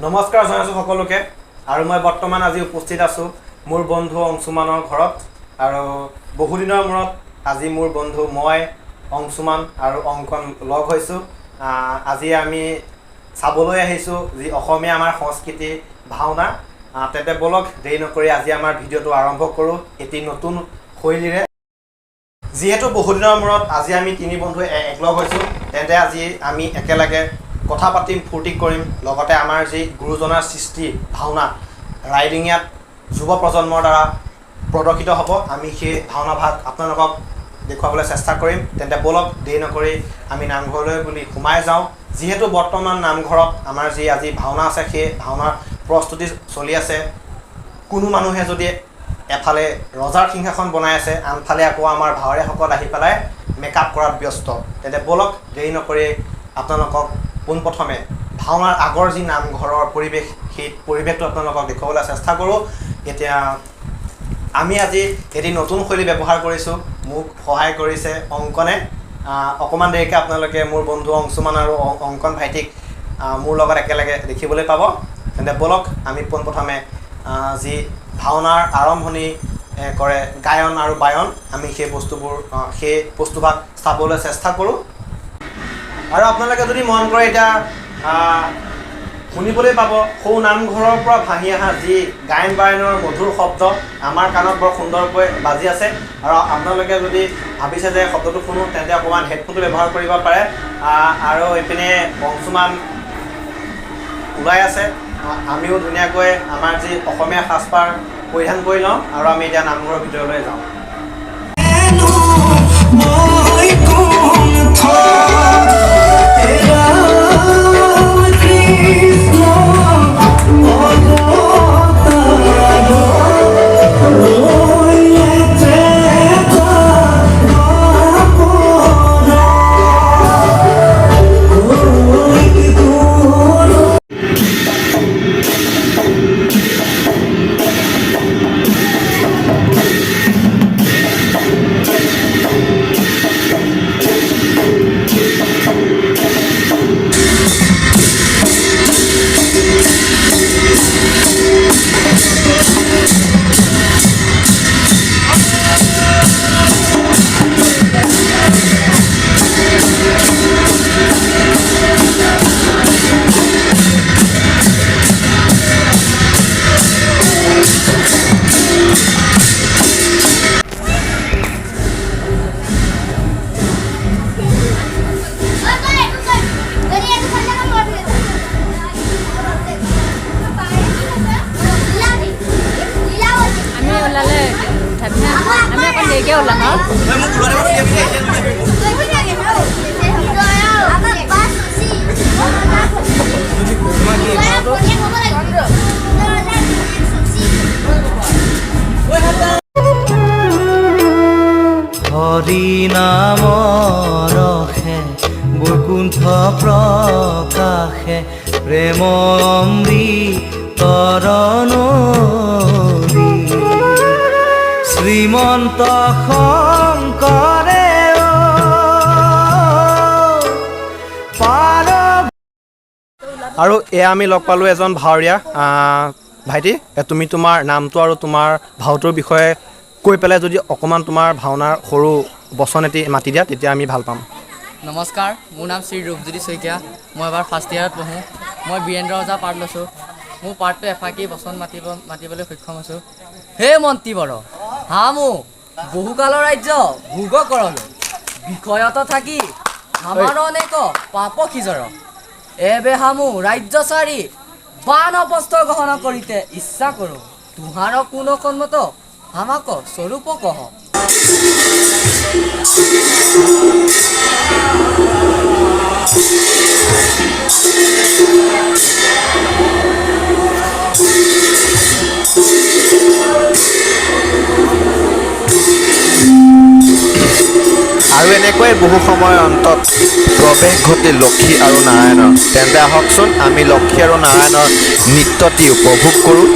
নমস্কাৰ জনাইছোঁ সকলোকে আৰু মই বৰ্তমান আজি উপস্থিত আছোঁ মোৰ বন্ধু অংশুমানৰ ঘৰত আৰু বহুদিনৰ মূৰত আজি মোৰ বন্ধু মই অংশুমান আৰু অংকন লগ হৈছোঁ আজি আমি চাবলৈ আহিছোঁ যি অসমীয়া আমাৰ সংস্কৃতি ভাওনা তেতে বলক দেৰি নকৰি আজি আমাৰ ভিডিঅ'টো আৰম্ভ কৰোঁ এটি নতুন শৈলীৰে যিহেতু বহুদিনৰ মূৰত আজি আমি তিনি বন্ধু একলগ হৈছোঁ তেন্তে আজি আমি একেলগে কথা পাতিম ফূৰ্তি কৰিম লগতে আমাৰ যি গুৰুজনাৰ সৃষ্টি ভাওনা ৰাইডিঙিয়াত যুৱ প্ৰজন্মৰ দ্বাৰা প্ৰদৰ্শিত হ'ব আমি সেই ভাওনা ভাগ আপোনালোকক দেখুৱাবলৈ চেষ্টা কৰিম তেন্তে বলক দেৰি নকৰি আমি নামঘৰলৈ বুলি সোমাই যাওঁ যিহেতু বৰ্তমান নামঘৰত আমাৰ যি আজি ভাওনা আছে সেই ভাওনাৰ প্ৰস্তুতি চলি আছে কোনো মানুহে যদি এফালে ৰজাৰ সিংহাসন বনাই আছে আনফালে আকৌ আমাৰ ভাৱৰীয়াসকল আহি পেলাই মেকআপ কৰাত ব্যস্ত তেন্তে বলক দেৰি নকৰি আপোনালোকক পোনপ্ৰথমে ভাওনাৰ আগৰ যি নামঘৰৰ পৰিৱেশ সেই পৰিৱেশটো আপোনালোকক দেখুৱাবলৈ চেষ্টা কৰোঁ এতিয়া আমি আজি এটি নতুন শৈলী ব্যৱহাৰ কৰিছোঁ মোক সহায় কৰিছে অংকনে অকণমান দেৰিকৈ আপোনালোকে মোৰ বন্ধু অংশুমান আৰু অংকন ভাইটিক মোৰ লগত একেলগে দেখিবলৈ পাব তেন্তে বলক আমি পোনপ্ৰথমে যি ভাওনাৰ আৰম্ভণি কৰে গায়ন আৰু বায়ন আমি সেই বস্তুভাগ চাবলৈ চেষ্টা কৰোঁ আৰু আপোনালোকে যদি মন কৰে এতিয়া শুনিবলৈ পাব সৌ নামঘৰৰ পৰা ভাঙি অহা যি গায়ন বায়নৰ মধুৰ শব্দ আমাৰ কাণত বৰ সুন্দৰকৈ বাজি আছে আৰু আপোনালোকে যদি ভাবিছে যে শব্দটো শুনো তেন্তে অকণমান হেডফোনটো ব্যৱহাৰ কৰিব পাৰে আৰু এইপিনে অংশুমান ওলাই আছে আমিও ধুনীয়াকৈ আমাৰ যি অসমীয়া সাজপাৰ পৰিধান কৰি লওঁ আৰু আমি এতিয়া নামঘৰৰ ভিতৰলৈ যাওঁ হৰি নাম ৰসে বৈকুণ্ঠ প্ৰকাশে প্ৰেম অমৃতৰ নদী শ্ৰীমন্ত শংকৰে আৰু এয়া আমি লগ পালোঁ এজন ভাৱৰীয়া ভাইটি তুমি তোমাৰ নামটো আৰু তোমাৰ ভাওটোৰ বিষয়ে কৈ পেলাই যদি অকণমান তোমাৰ ভাওনাৰ সৰু বচন এটি মাতি দিয়া তেতিয়া আমি ভাল পাম নমস্কাৰ মোৰ নাম শ্ৰী ৰূপজ্যোতি শইকীয়া মই এবাৰ ফাৰ্ষ্ট ইয়াৰত পঢ়োঁ মই বীৰেন্দ্ৰ ৰজা পাৰ্ট লৈছোঁ মোৰ পাৰ্টটো এফাকি বচন মাতিবলৈ সক্ষম হৈছোঁ হে মন্ত্ৰীবৰ হামো বহুকালৰ ৰাজ্য ভোগ কৰলৈ বিষয়ত থাকি আমাৰ অনেক পাপ সিজৰ এবে হামো ৰাজ্য চাৰি বান অপস্ত গ্ৰহণ কৰিতে ইচ্ছা কৰোঁ তোহাৰ কোন সন্মত আমাক স্বৰূপ কহ আৰু এনেকৈ বহু সময়ৰ অন্তত প্ৰৱেশ ঘটিল লক্ষী আৰু নাৰায়ণৰ তেন্তে আহকচোন আমি লক্ষী আৰু নাৰায়ণৰ নৃত্যটি উপভোগ কৰোঁ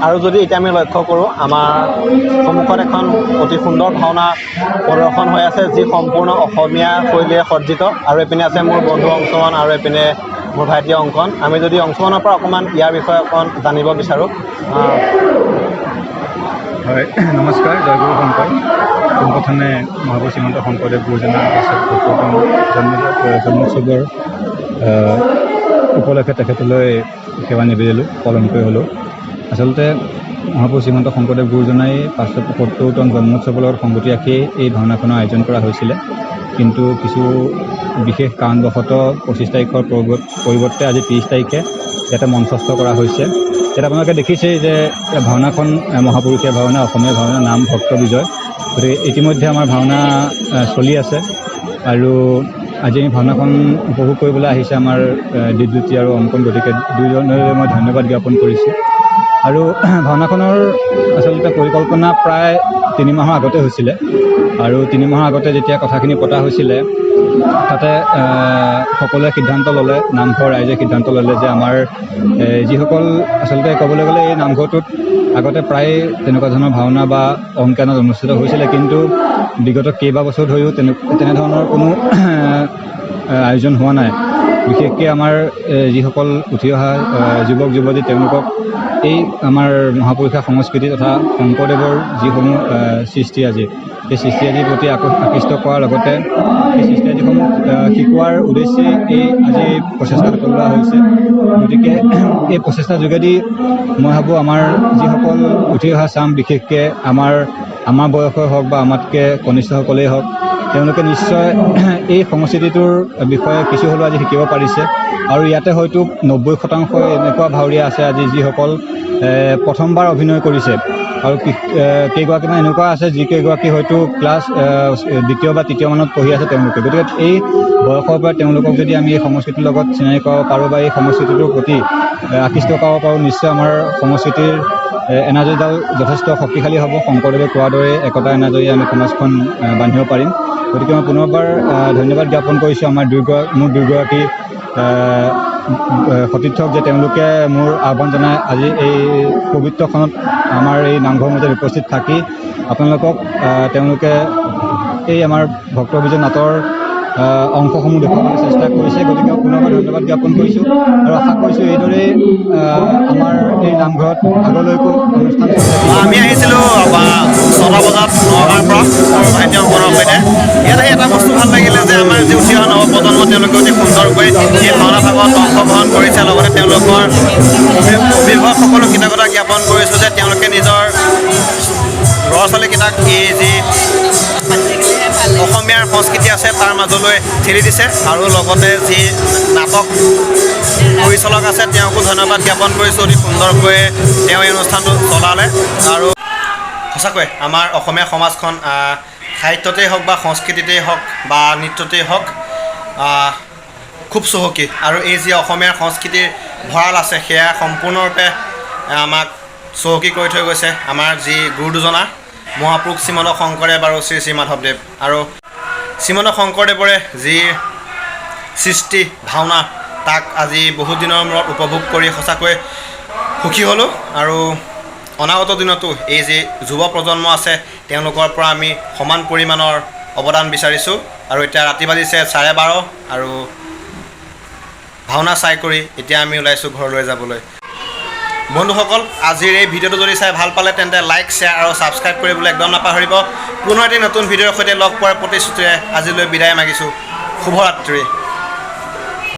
আৰু যদি এতিয়া আমি লক্ষ্য কৰোঁ, আমাৰ সন্মুখত এখন অতি সুন্দৰ ভাওনা প্ৰদৰ্শন হৈ আছে, যি সম্পূৰ্ণ অসমীয়া শৈলীৰে সজ্জিত। আৰু এইপিনে আছে মোৰ বন্ধু অংশুমান আৰু এইপিনে মোৰ ভাইটি অংকন। আমি যদি অংশুমানৰ পৰা অকণমান ইয়াৰ বিষয়ে অকণ জানিব বিচাৰোঁ। হয়, নমস্কাৰ, জয়গুৰু শংকৰ। পোনপ্ৰথমে মহাপুৰুষ শ্ৰীমন্ত শংকৰদেৱ গুৰুজনাৰ জন্মোৎসৱৰ উপলক্ষে তেখেতলৈ সেৱা নিবেদিলোঁ, পলমকৈ হ'লেও। আচলতে মহাপুৰুষ শ্ৰীমন্ত শংকৰদেৱ গুৰুজনাই 570তম জন্মোৎসৱৰ লগত সংগতি ৰাখি এই ভাওনাখনৰ আয়োজন কৰা হৈছিলে। কিন্তু কিছু বিশেষ কাৰণবশতঃ 25 তাৰিখৰ পৰিৱৰ্তে আজি 30 তাৰিখে ইয়াতে মঞ্চস্থ কৰা হৈছে। এতিয়া আপোনালোকে দেখিছেই যে ভাওনাখন মহাপুৰুষীয়া ভাওনা, অসমীয়া ভাওনা, নাম ভক্ত বিজয়। গতিকে ইতিমধ্যে আমাৰ ভাওনা চলি আছে আৰু আজি আমি ভাওনাখন উপভোগ কৰিবলৈ আহিছে আমাৰ দীপজ্যোতি আৰু অংকন, গতিকে দুয়োজনলৈ মই ধন্যবাদ জ্ঞাপন কৰিছোঁ। আৰু ভাওনাখনৰ আচলতে পৰিকল্পনা প্ৰায় 3 মাহৰ আগতে হৈছিলে আৰু 3 মাহৰ আগতে যেতিয়া কথাখিনি পতা হৈছিলে তাতে সকলোৱে সিদ্ধান্ত ল'লে, নামঘৰ ৰাইজে সিদ্ধান্ত ল'লে যে আমাৰ যিসকল আচলতে ক'বলৈ গ'লে এই নামঘৰটোত আগতে প্ৰায় তেনেকুৱা ধৰণৰ ভাওনা বা অংকীয়া নাট অনুষ্ঠিত হৈছিলে, কিন্তু বিগত কেইবাবছৰ ধৰিও তেনেধৰণৰ কোনো আয়োজন হোৱা নাই। বিশেষকৈ আমাৰ যিসকল উঠি অহা যুৱক যুৱতী তেওঁলোকক এই আমাৰ মহাপুৰুষীয়া সংস্কৃতি তথা শংকৰদেৱৰ যিসমূহ সৃষ্টিৰাজি, সেই সৃষ্টিৰাজিৰ প্ৰতি আকৃষ্ট কৰাৰ লগতে সেই সৃষ্টিৰাজিসমূহ শিকোৱাৰ উদ্দেশ্যে এই আজি প্ৰচেষ্টা হাতত লোৱা হৈছে। গতিকে এই প্ৰচেষ্টাৰ যোগেদি মই ভাবোঁ আমাৰ যিসকল উঠি অহা চাম, বিশেষকৈ আমাৰ বয়সৰ হওক বা আমাতকৈ কনিষ্ঠসকলেই হওক, তেওঁলোকে নিশ্চয় এই সংস্কৃতিটোৰ বিষয়ে কিছু হ'লেও আজি শিকিব পাৰিছে। আৰু ইয়াতে হয়তো 90% এনেকুৱা ভাৱৰীয়া আছে আজি যিসকল প্ৰথমবাৰ অভিনয় কৰিছে আৰু কেইগৰাকীমান এনেকুৱা আছে যিকেইগৰাকী হয়তো ক্লাছ 2য় বা 3য় মানত পঢ়ি আছে তেওঁলোকে। গতিকে এই বয়সৰ পৰা তেওঁলোকক যদি আমি এই সংস্কৃতিৰ লগত চিনাকি কৰাব পাৰোঁ বা এই সংস্কৃতিটোৰ প্ৰতি আকৃষ্ট কৰাব পাৰোঁ, নিশ্চয় আমাৰ সংস্কৃতিৰ এনাজৰীডাল যথেষ্ট শক্তিশালী হ'ব। শংকৰদেৱে কোৱাৰ দৰে একতা এনাজৰী আমি সমাজখন বান্ধিব পাৰিম। গতিকে মই পুনৰবাৰ ধন্যবাদ জ্ঞাপন কৰিছোঁ আমাৰ মোৰ দুয়োগৰাকী সতীৰ্থক যে তেওঁলোকে মোৰ আহ্বান জনাই আজি এই পবিত্ৰখনত আমাৰ এই নামঘৰ মাজত উপস্থিত থাকি আপোনালোকক তেওঁলোকে এই আমাৰ ভক্ত বিজয় নাটৰ অংশসমূহ দেখুৱাবলৈ চেষ্টা কৰিছে। গতিকে পুনৰবাৰ ধন্যবাদ জ্ঞাপন কৰিছোঁ আৰু আশা কৰিছোঁ এইদৰেই আমাৰ এই নামঘৰত আগলৈকো অনুষ্ঠান চলি থাকিব। আমি আহিছিলোঁ 6টা বজাত নগাঁৱৰ পৰা মোৰ ভাইটি অংকনৰ সৈতে। ইয়াত আহি এটা বস্তু ভাল লাগিলে যে আমাৰ যি উঠি অহা নৱপ্ৰজন্ম তেওঁলোকে অতি সুন্দৰকৈ এই ভাওনা ভাগত অংশগ্ৰহণ কৰিছে। লগতে তেওঁলোকৰ অভিভাৱকসকলক কৃতজ্ঞতা জ্ঞাপন কৰিছোঁ যে তেওঁলোকে নিজৰ ল'ৰা ছোৱালীকেইটাক এই যি অসমীয়াৰ সংস্কৃতি আছে তাৰ মাজলৈ ঠেলি দিছে। আৰু লগতে যি নাটক পৰিচালক আছে তেওঁকো ধন্যবাদ জ্ঞাপন কৰিছোঁ, অতি সুন্দৰকৈ তেওঁ এই অনুষ্ঠানটো চলালে। আৰু সঁচাকৈ আমাৰ অসমীয়া সমাজখন সাহিত্যতেই হওক বা সংস্কৃতিতেই হওক বা নৃত্যতেই হওক খুব চহকী। আৰু এই যি অসমীয়াৰ সংস্কৃতিৰ ভঁৰাল আছে সেয়া সম্পূৰ্ণৰূপে আমাক চহকী কৰি থৈ গৈছে আমাৰ যি গুৰু দুজনা, মহাপুৰুষ শ্ৰীমন্ত শংকৰদেৱ আৰু শ্ৰী শ্ৰী মাধৱদেৱ। আৰু শ্ৰীমন্ত শংকৰদেৱৰে যি সৃষ্টি ভাওনা তাক আজি বহুত দিনৰ মূৰত উপভোগ কৰি সঁচাকৈ সুখী হ'লোঁ। আৰু অনাগত দিনতো এই যি যুৱ প্ৰজন্ম আছে তেওঁলোকৰ পৰা আমি সমান পৰিমাণৰ অৱদান বিচাৰিছোঁ। আৰু এতিয়া ৰাতি বাজিছে 12:30 আৰু ভাওনা চাই কৰি এতিয়া আমি ওলাইছোঁ ঘৰলৈ যাবলৈ। বন্ধুসকল, আজিৰ এই ভিডিঅ'টো যদি চাই ভাল পালে তেন্তে লাইক, শ্বেয়াৰ আৰু ছাবস্ক্ৰাইব কৰিবলৈ একদম নাপাহৰিব। পুনৰ এটি নতুন ভিডিঅ'ৰ সৈতে লগ পোৱাৰ প্ৰতিশ্ৰুতিৰে আজিলৈ বিদায় মাগিছোঁ। শুভৰাত্ৰি।